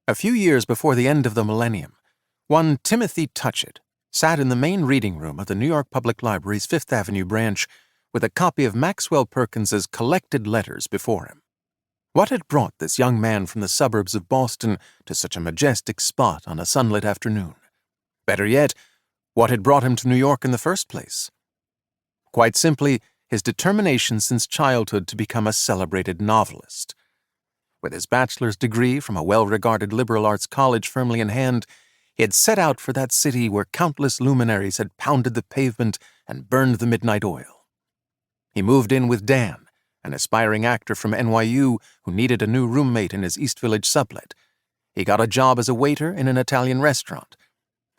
A few years before the end of the millennium, one Timothy Touchett sat in the main reading room of the New York Public Library's Fifth Avenue branch with a copy of Maxwell Perkins's Collected Letters before him. What had brought this young man from the suburbs of Boston to such a majestic spot on a sunlit afternoon? Better yet, what had brought him to New York in the first place? Quite simply, his determination since childhood to become a celebrated novelist. With his bachelor's degree from a well-regarded liberal arts college firmly in hand, he had set out for that city where countless luminaries had pounded the pavement and burned the midnight oil. He moved in with Dan, an aspiring actor from NYU who needed a new roommate in his East Village sublet. He got a job as a waiter in an Italian restaurant.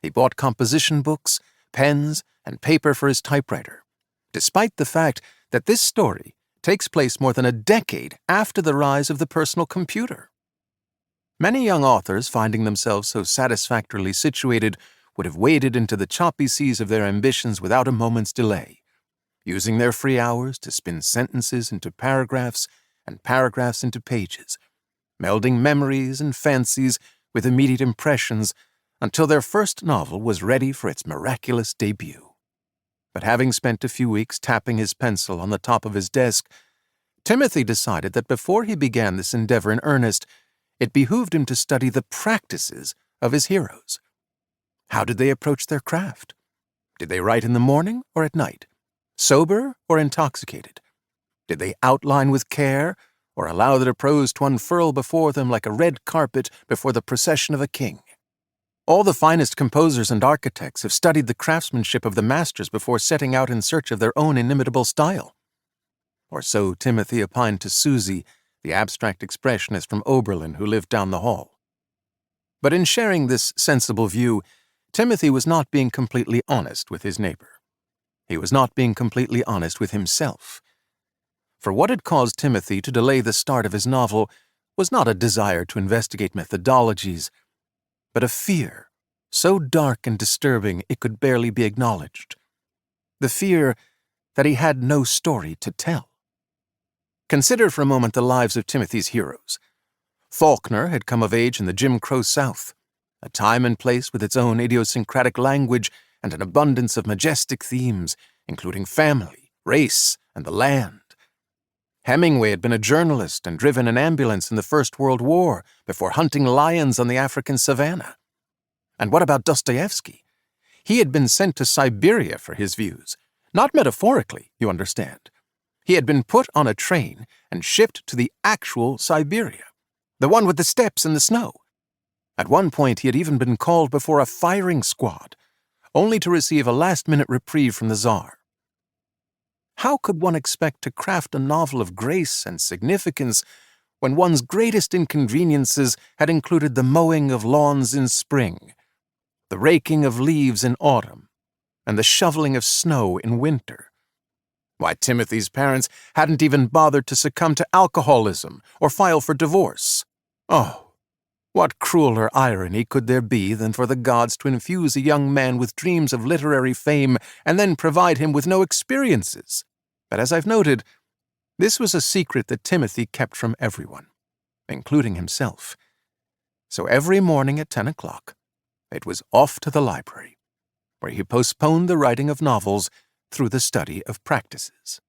He bought composition books, pens, and paper for his typewriter, despite the fact that this story takes place more than a decade after the rise of the personal computer. Many young authors, finding themselves so satisfactorily situated, would have waded into the choppy seas of their ambitions without a moment's delay, using their free hours to spin sentences into paragraphs and paragraphs into pages, melding memories and fancies with immediate impressions until their first novel was ready for its miraculous debut. But having spent a few weeks tapping his pencil on the top of his desk, Timothy decided that before he began this endeavor in earnest, it behooved him to study the practices of his heroes. How did they approach their craft? Did they write in the morning or at night? Sober or intoxicated? Did they outline with care or allow their prose to unfurl before them like a red carpet before the procession of a king? All the finest composers and architects have studied the craftsmanship of the masters before setting out in search of their own inimitable style. Or so Timothy opined to Susie, the abstract expressionist from Oberlin who lived down the hall. But in sharing this sensible view, Timothy was not being completely honest with his neighbor. He was not being completely honest with himself. For what had caused Timothy to delay the start of his novel was not a desire to investigate methodologies, but a fear so dark and disturbing it could barely be acknowledged. The fear that he had no story to tell. Consider for a moment the lives of Timothy's heroes. Faulkner had come of age in the Jim Crow South, a time and place with its own idiosyncratic language and an abundance of majestic themes, including family, race, and the land. Hemingway had been a journalist and driven an ambulance in the First World War before hunting lions on the African savannah. And what about Dostoevsky? He had been sent to Siberia for his views, not metaphorically, you understand. He had been put on a train and shipped to the actual Siberia, the one with the steppes and the snow. At one point he had even been called before a firing squad, only to receive a last-minute reprieve from the Tsar. How could one expect to craft a novel of grace and significance when one's greatest inconveniences had included the mowing of lawns in spring, the raking of leaves in autumn, and the shoveling of snow in winter? Why, Timothy's parents hadn't even bothered to succumb to alcoholism or file for divorce. Oh, what crueler irony could there be than for the gods to infuse a young man with dreams of literary fame and then provide him with no experiences? But as I've noted, this was a secret that Timothy kept from everyone, including himself. So every morning at 10 o'clock, it was off to the library, where he postponed the writing of novels through the study of practices.